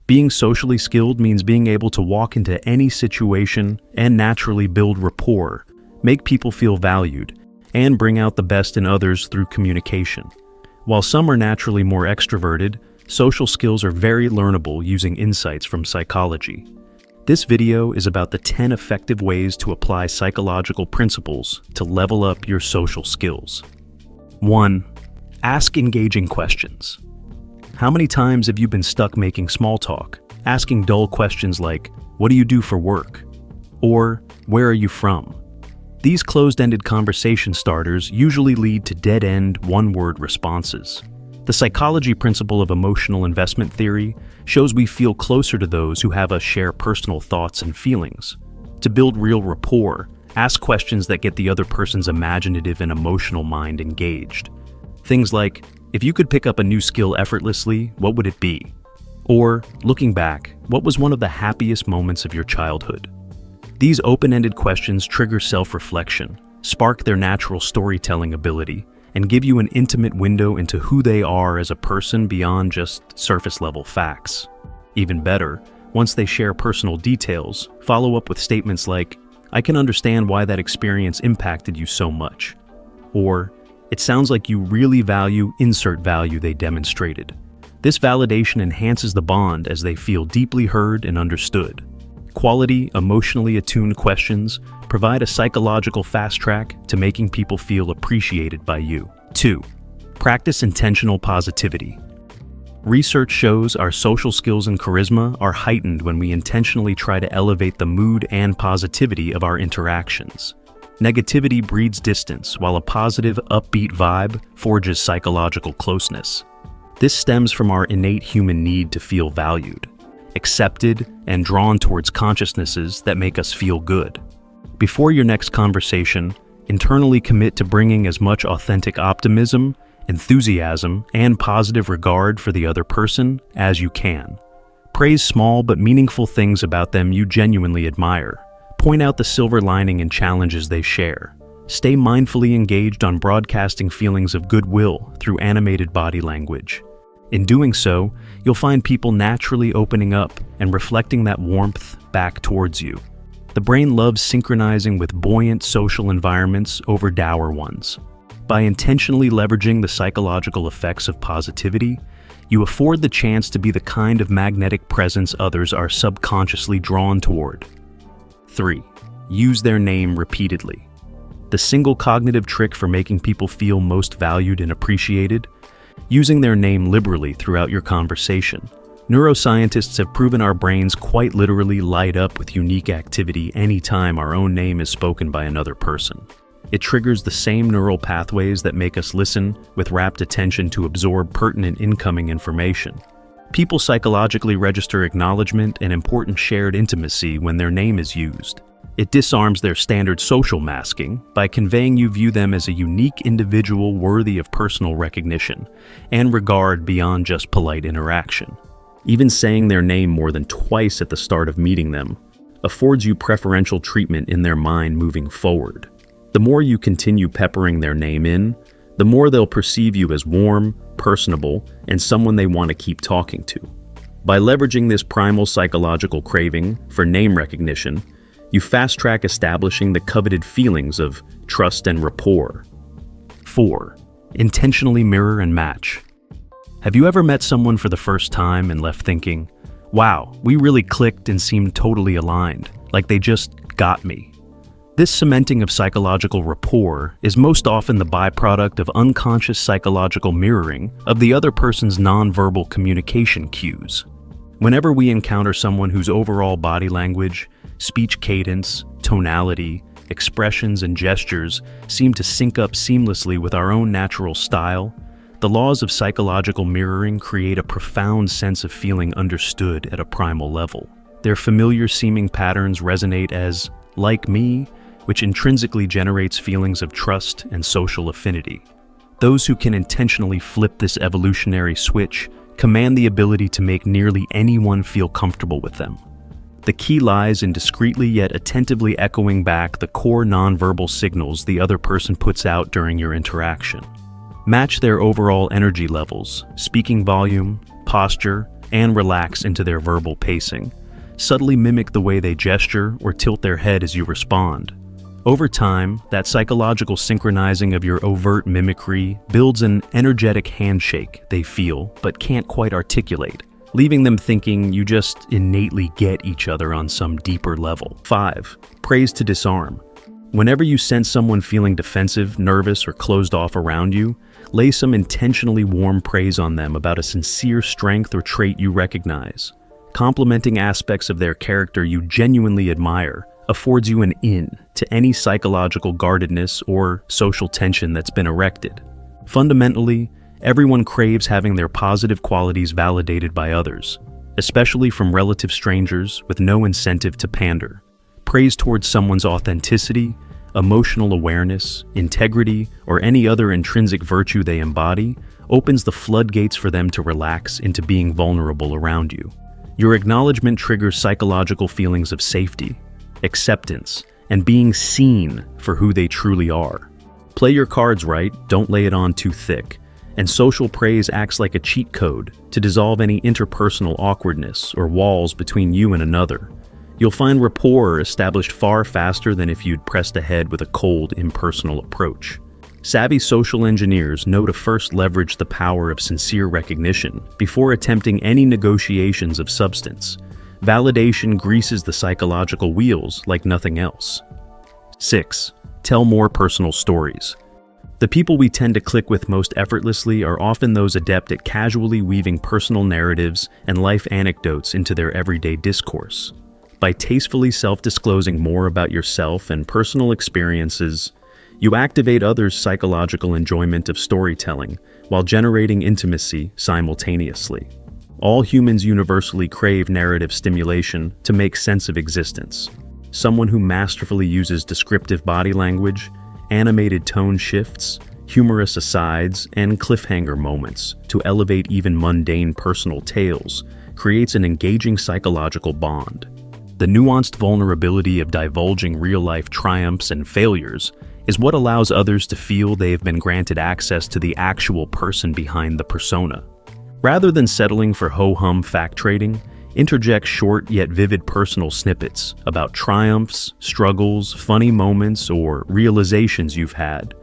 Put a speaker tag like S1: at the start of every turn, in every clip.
S1: Being socially skilled means being able to walk into any situation and naturally build rapport, make people feel valued, and bring out the best in others through communication. While some are naturally more extroverted, social skills are very learnable using insights from psychology. This video is about the 10 effective ways to apply psychological principles to level up your social skills. 1. Ask engaging questions. How many times have you been stuck making small talk, asking dull questions like, "What do you do for work?" Or, "Where are you from?" These closed-ended conversation starters usually lead to dead-end, one-word responses. The psychology principle of emotional investment theory shows we feel closer to those who have us share personal thoughts and feelings. To build real rapport, ask questions that get the other person's imaginative and emotional mind engaged. Things like, if you could pick up a new skill effortlessly, what would it be? Or, looking back, what was one of the happiest moments of your childhood? These open-ended questions trigger self-reflection, spark their natural storytelling ability, and give you an intimate window into who they are as a person beyond just surface-level facts. Even better, once they share personal details, follow up with statements like, "I can understand why that experience impacted you so much." Or, "It sounds like you really value insert value they demonstrated." This validation enhances the bond as they feel deeply heard and understood. Quality, emotionally attuned questions provide a psychological fast track to making people feel appreciated by you. 2. Practice intentional positivity. Research shows our social skills and charisma are heightened when we intentionally try to elevate the mood and positivity of our interactions. Negativity breeds distance, while a positive, upbeat vibe forges psychological closeness. This stems from our innate human need to feel valued, accepted, and drawn towards consciousnesses that make us feel good. Before your next conversation, internally commit to bringing as much authentic optimism, enthusiasm, and positive regard for the other person as you can. Praise small but meaningful things about them you genuinely admire. Point out the silver lining in challenges they share. Stay mindfully engaged on broadcasting feelings of goodwill through animated body language. In doing so, you'll find people naturally opening up and reflecting that warmth back towards you. The brain loves synchronizing with buoyant social environments over dour ones. By intentionally leveraging the psychological effects of positivity, you afford the chance to be the kind of magnetic presence others are subconsciously drawn toward. 3. Use their name repeatedly. The single cognitive trick for making people feel most valued and appreciated: using their name liberally throughout your conversation. Neuroscientists have proven our brains quite literally light up with unique activity anytime our own name is spoken by another person. It triggers the same neural pathways that make us listen with rapt attention to absorb pertinent incoming information. People psychologically register acknowledgement and important shared intimacy when their name is used. It disarms their standard social masking by conveying you view them as a unique individual worthy of personal recognition and regard beyond just polite interaction. Even saying their name more than twice at the start of meeting them affords you preferential treatment in their mind moving forward. The more you continue peppering their name in, the more they'll perceive you as warm, personable, and someone they want to keep talking to. By leveraging this primal psychological craving for name recognition, you fast-track establishing the coveted feelings of trust and rapport. 4. Intentionally mirror and match. Have you ever met someone for the first time and left thinking, "Wow, we really clicked and seemed totally aligned, like they just got me"? This cementing of psychological rapport is most often the byproduct of unconscious psychological mirroring of the other person's nonverbal communication cues. Whenever we encounter someone whose overall body language, speech cadence, tonality, expressions, and gestures seem to sync up seamlessly with our own natural style, the laws of psychological mirroring create a profound sense of feeling understood at a primal level. Their familiar-seeming patterns resonate as "like me," which intrinsically generates feelings of trust and social affinity. Those who can intentionally flip this evolutionary switch command the ability to make nearly anyone feel comfortable with them. The key lies in discreetly yet attentively echoing back the core nonverbal signals the other person puts out during your interaction. Match their overall energy levels, speaking volume, posture, and relax into their verbal pacing. Subtly mimic the way they gesture or tilt their head as you respond. Over time, that psychological synchronizing of your overt mimicry builds an energetic handshake they feel but can't quite articulate, leaving them thinking you just innately get each other on some deeper level. 5. Praise to disarm. Whenever you sense someone feeling defensive, nervous, or closed off around you, lay some intentionally warm praise on them about a sincere strength or trait you recognize. Complimenting aspects of their character you genuinely admire affords you an in to any psychological guardedness or social tension that's been erected. Fundamentally, everyone craves having their positive qualities validated by others, especially from relative strangers with no incentive to pander. Praise towards someone's authenticity, emotional awareness, integrity, or any other intrinsic virtue they embody opens the floodgates for them to relax into being vulnerable around you. Your acknowledgement triggers psychological feelings of safety, acceptance, and being seen for who they truly are. Play your cards right, don't lay it on too thick, and social praise acts like a cheat code to dissolve any interpersonal awkwardness or walls between you and another. You'll find rapport established far faster than if you'd pressed ahead with a cold, impersonal approach. Savvy social engineers know to first leverage the power of sincere recognition before attempting any negotiations of substance. Validation greases the psychological wheels like nothing else. 6. Tell more personal stories. The people we tend to click with most effortlessly are often those adept at casually weaving personal narratives and life anecdotes into their everyday discourse. By tastefully self-disclosing more about yourself and personal experiences, you activate others' psychological enjoyment of storytelling while generating intimacy simultaneously. All humans universally crave narrative stimulation to make sense of existence. Someone who masterfully uses descriptive body language, animated tone shifts, humorous asides, and cliffhanger moments to elevate even mundane personal tales creates an engaging psychological bond. The nuanced vulnerability of divulging real-life triumphs and failures is what allows others to feel they have been granted access to the actual person behind the persona. Rather than settling for ho-hum fact trading, interject short yet vivid personal snippets about triumphs, struggles, funny moments, or realizations you've had.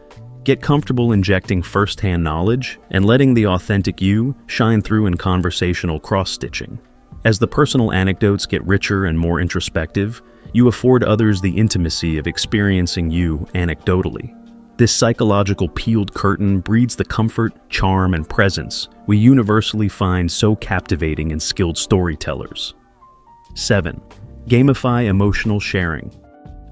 S1: Get comfortable injecting first-hand knowledge and letting the authentic you shine through in conversational cross-stitching. As the personal anecdotes get richer and more introspective, you afford others the intimacy of experiencing you anecdotally. This psychological peeled curtain breeds the comfort, charm, and presence we universally find so captivating in skilled storytellers. 7. Gamify emotional sharing.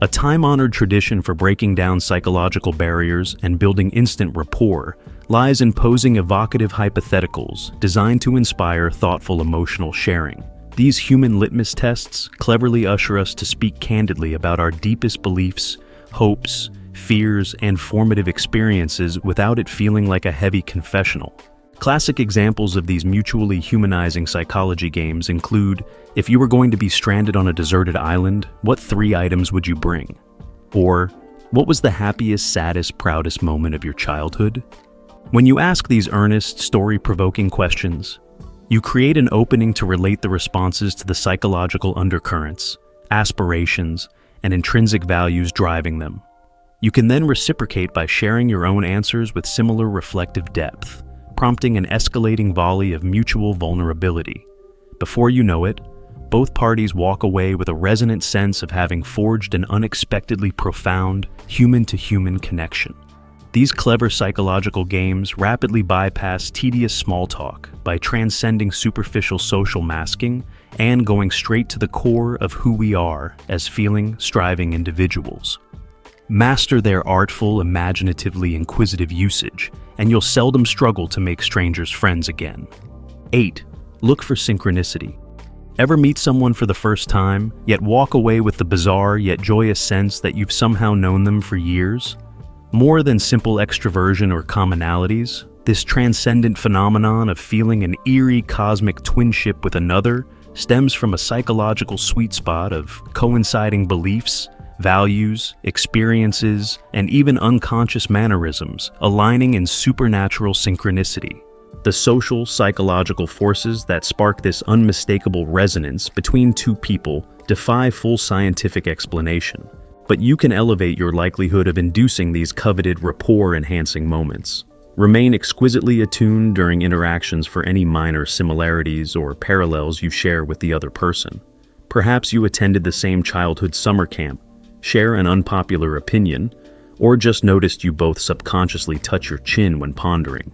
S1: A time-honored tradition for breaking down psychological barriers and building instant rapport lies in posing evocative hypotheticals designed to inspire thoughtful emotional sharing. These human litmus tests cleverly usher us to speak candidly about our deepest beliefs, hopes, fears, and formative experiences without it feeling like a heavy confessional. Classic examples of these mutually humanizing psychology games include, if you were going to be stranded on a deserted island, what 3 items would you bring? Or, what was the happiest, saddest, proudest moment of your childhood? When you ask these earnest, story-provoking questions, you create an opening to relate the responses to the psychological undercurrents, aspirations, and intrinsic values driving them. You can then reciprocate by sharing your own answers with similar reflective depth, prompting an escalating volley of mutual vulnerability. Before you know it, both parties walk away with a resonant sense of having forged an unexpectedly profound human-to-human connection. These clever psychological games rapidly bypass tedious small talk by transcending superficial social masking and going straight to the core of who we are as feeling, striving individuals. Master their artful, imaginatively inquisitive usage, and you'll seldom struggle to make strangers friends again. 8. Look for synchronicity. Ever meet someone for the first time, yet walk away with the bizarre yet joyous sense that you've somehow known them for years? More than simple extroversion or commonalities, this transcendent phenomenon of feeling an eerie cosmic twinship with another stems from a psychological sweet spot of coinciding beliefs, values, experiences, and even unconscious mannerisms aligning in supernatural synchronicity. The social, psychological forces that spark this unmistakable resonance between two people defy full scientific explanation, but you can elevate your likelihood of inducing these coveted rapport-enhancing moments. Remain exquisitely attuned during interactions for any minor similarities or parallels you share with the other person. Perhaps you attended the same childhood summer camp, share an unpopular opinion, or just noticed you both subconsciously touch your chin when pondering.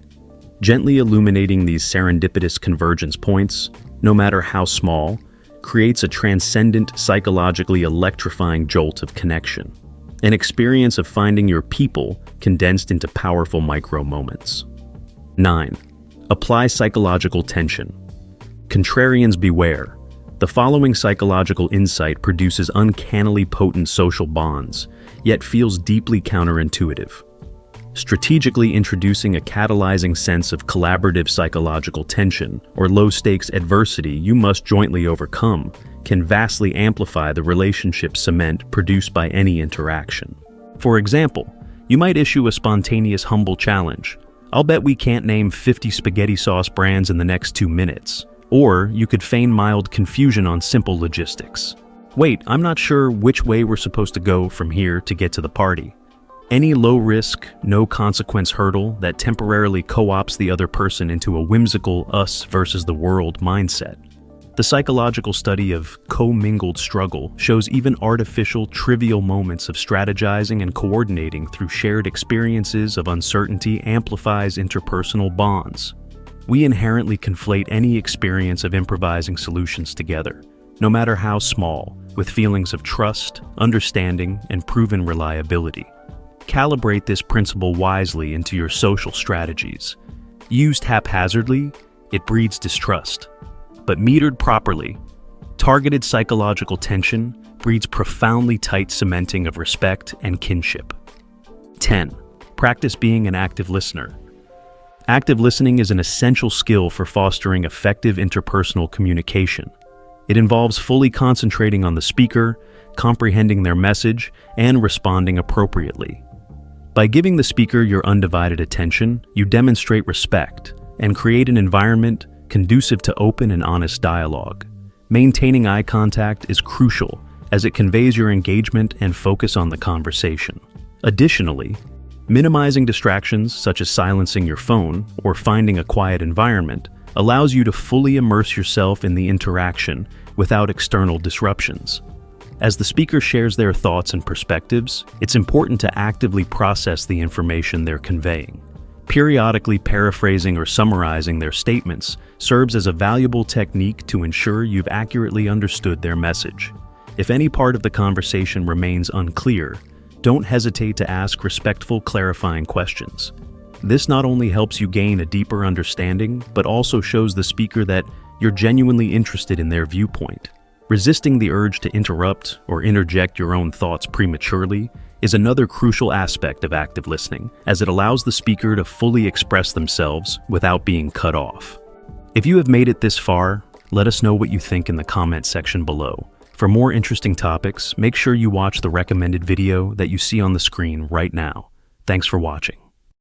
S1: Gently illuminating these serendipitous convergence points, no matter how small, creates a transcendent, psychologically electrifying jolt of connection. An experience of finding your people condensed into powerful micro-moments. 9. Apply psychological tension. Contrarians beware. The following psychological insight produces uncannily potent social bonds, yet feels deeply counterintuitive. Strategically introducing a catalyzing sense of collaborative psychological tension or low-stakes adversity you must jointly overcome can vastly amplify the relationship cement produced by any interaction. For example, you might issue a spontaneous humble challenge. I'll bet we can't name 50 spaghetti sauce brands in the next 2 minutes. Or you could feign mild confusion on simple logistics. Wait, I'm not sure which way we're supposed to go from here to get to the party. Any low-risk, no-consequence hurdle that temporarily co-opts the other person into a whimsical us versus the world mindset. The psychological study of commingled struggle shows even artificial, trivial moments of strategizing and coordinating through shared experiences of uncertainty amplifies interpersonal bonds. We inherently conflate any experience of improvising solutions together, no matter how small, with feelings of trust, understanding, and proven reliability. Calibrate this principle wisely into your social strategies. Used haphazardly, it breeds distrust. But metered properly, targeted psychological tension breeds profoundly tight cementing of respect and kinship. 10. Practice being an active listener. Active listening is an essential skill for fostering effective interpersonal communication. It involves fully concentrating on the speaker, comprehending their message, and responding appropriately. By giving the speaker your undivided attention, you demonstrate respect and create an environment conducive to open and honest dialogue. Maintaining eye contact is crucial as it conveys your engagement and focus on the conversation. Additionally, minimizing distractions such as silencing your phone or finding a quiet environment allows you to fully immerse yourself in the interaction without external disruptions. As the speaker shares their thoughts and perspectives, it's important to actively process the information they're conveying. Periodically paraphrasing or summarizing their statements serves as a valuable technique to ensure you've accurately understood their message. If any part of the conversation remains unclear, don't hesitate to ask respectful, clarifying questions. This not only helps you gain a deeper understanding, but also shows the speaker that you're genuinely interested in their viewpoint. Resisting the urge to interrupt or interject your own thoughts prematurely is another crucial aspect of active listening, as it allows the speaker to fully express themselves without being cut off. If you have made it this far, let us know what you think in the comment section below. For more interesting topics, make sure you watch the recommended video that you see on the screen right now. Thanks for watching.